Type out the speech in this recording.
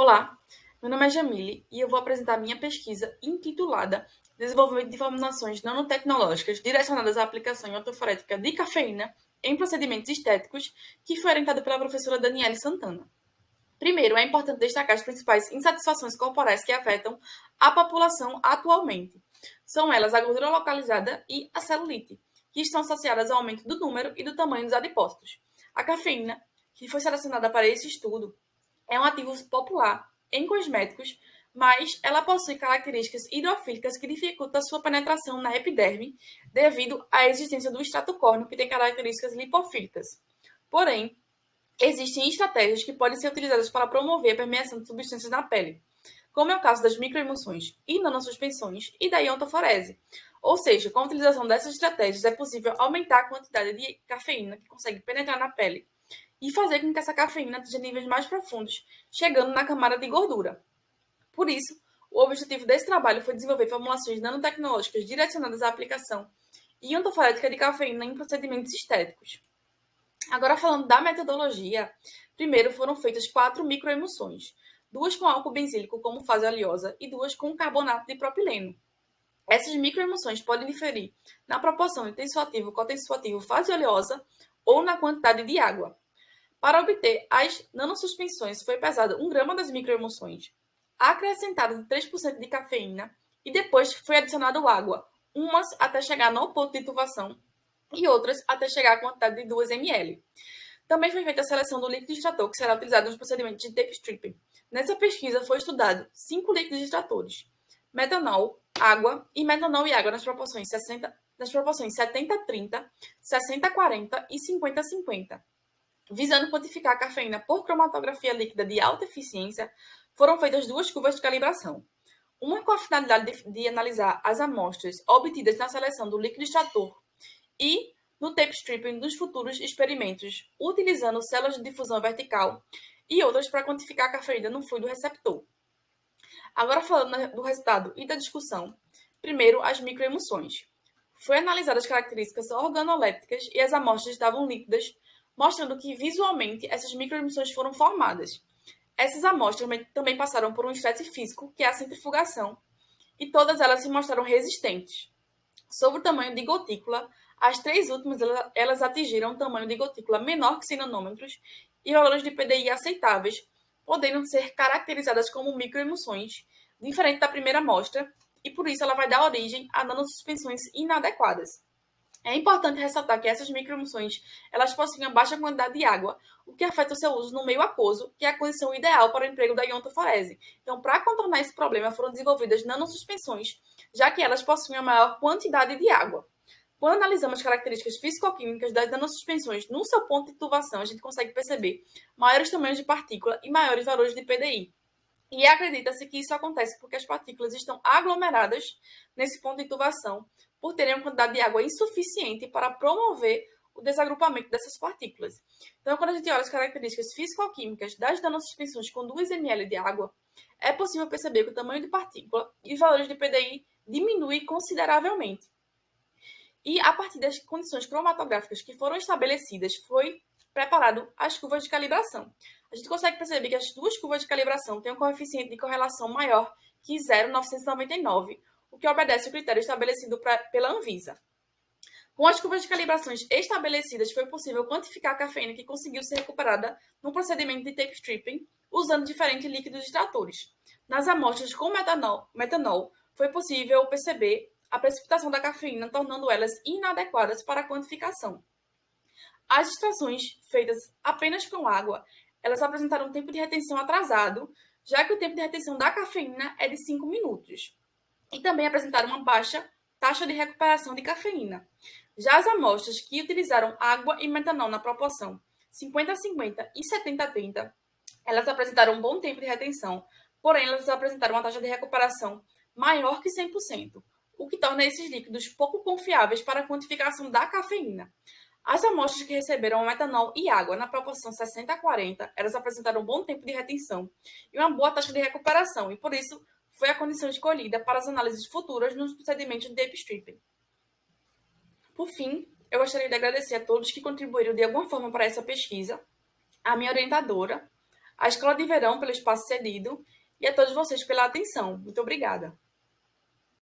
Olá, meu nome é Jamile e eu vou apresentar minha pesquisa intitulada Desenvolvimento de Formulações Nanotecnológicas direcionadas à aplicação autoforética de cafeína em procedimentos estéticos, que foi orientada pela professora Daniele Santana. Primeiro, é importante destacar as principais insatisfações corporais que afetam a população atualmente. São elas a gordura localizada e a celulite, que estão associadas ao aumento do número e do tamanho dos adipócitos. A cafeína, que foi selecionada para esse estudo, é um ativo popular em cosméticos, mas ela possui características hidrofílicas que dificultam a sua penetração na epiderme devido à existência do extrato córneo, que tem características lipofílicas. Porém, existem estratégias que podem ser utilizadas para promover a permeação de substâncias na pele, como é o caso das microemulsões e nanosuspensões e da iontoforese. Ou seja, com a utilização dessas estratégias é possível aumentar a quantidade de cafeína que consegue penetrar na pele e fazer com que essa cafeína atinja níveis mais profundos, chegando na camada de gordura. Por isso, o objetivo desse trabalho foi desenvolver formulações nanotecnológicas direcionadas à aplicação iontoforética de cafeína em procedimentos estéticos. Agora, falando da metodologia, primeiro foram feitas 4 microemulsões, 2 com álcool benzílico como fase oleosa e 2 com carbonato de propileno. Essas microemulsões podem diferir na proporção de tensoativo cotensoativo fase oleosa ou na quantidade de água. Para obter as nanosuspensões, foi pesado 1 grama das microemulsões, acrescentado 3% de cafeína e depois foi adicionado água, umas até chegar no ponto de tubação e outras até chegar à quantidade de 2 ml. Também foi feita a seleção do líquido extrator que será utilizado nos procedimentos de tape stripping. Nessa pesquisa foi estudado 5 líquidos extratores: metanol, água e metanol e água nas proporções 70-30, 60-40 e 50-50. Visando quantificar a cafeína por cromatografia líquida de alta eficiência, foram feitas 2 curvas de calibração. Uma com a finalidade de analisar as amostras obtidas na seleção do líquido extrator e no tape stripping dos futuros experimentos, utilizando células de difusão vertical, e outras para quantificar a cafeína no fluido receptor. Agora, falando do resultado e da discussão, primeiro as microemulsões. Foi analisada as características organolépticas e as amostras estavam líquidas, mostrando que visualmente essas microemulsões foram formadas. Essas amostras também passaram por um estresse físico, que é a centrifugação, e todas elas se mostraram resistentes. Sobre o tamanho de gotícula, as 3 últimas elas atingiram um tamanho de gotícula menor que 100 nanômetros e valores de PDI aceitáveis, podendo ser caracterizadas como microemulsões, diferente da primeira amostra, e por isso ela vai dar origem a nanosuspensões inadequadas. É importante ressaltar que essas microemulsões elas possuem uma baixa quantidade de água, o que afeta o seu uso no meio aquoso, que é a condição ideal para o emprego da iontoforese. Então, para contornar esse problema, foram desenvolvidas nanosuspensões, já que elas possuem a maior quantidade de água. Quando analisamos as características físico-químicas das nanosuspensões no seu ponto de tubação, a gente consegue perceber maiores tamanhos de partícula e maiores valores de PDI. E acredita-se que isso acontece porque as partículas estão aglomeradas nesse ponto de tubação, por terem uma quantidade de água insuficiente para promover o desagrupamento dessas partículas. Então, quando a gente olha as características físico-químicas das nanosuspensões com 2 ml de água, é possível perceber que o tamanho de partícula e os valores de PDI diminuem consideravelmente. E a partir das condições cromatográficas que foram estabelecidas, foi preparado as curvas de calibração. A gente consegue perceber que as 2 curvas de calibração têm um coeficiente de correlação maior que 0,999, o que obedece ao critério estabelecido pela Anvisa. Com as curvas de calibrações estabelecidas, foi possível quantificar a cafeína que conseguiu ser recuperada no procedimento de tape stripping, usando diferentes líquidos extratores. Nas amostras com metanol, foi possível perceber a precipitação da cafeína, tornando elas inadequadas para a quantificação. As extrações feitas apenas com água, elas apresentaram um tempo de retenção atrasado, já que o tempo de retenção da cafeína é de 5 minutos. E também apresentaram uma baixa taxa de recuperação de cafeína. Já as amostras que utilizaram água e metanol na proporção 50-50 e 70-30, elas apresentaram um bom tempo de retenção, porém elas apresentaram uma taxa de recuperação maior que 100%, o que torna esses líquidos pouco confiáveis para a quantificação da cafeína. As amostras que receberam metanol e água na proporção 60-40, elas apresentaram um bom tempo de retenção e uma boa taxa de recuperação, e por isso foi a condição escolhida para as análises futuras nos procedimentos de tape stripping. Por fim, eu gostaria de agradecer a todos que contribuíram de alguma forma para essa pesquisa, a minha orientadora, à Escola de Verão pelo espaço cedido e a todos vocês pela atenção. Muito obrigada.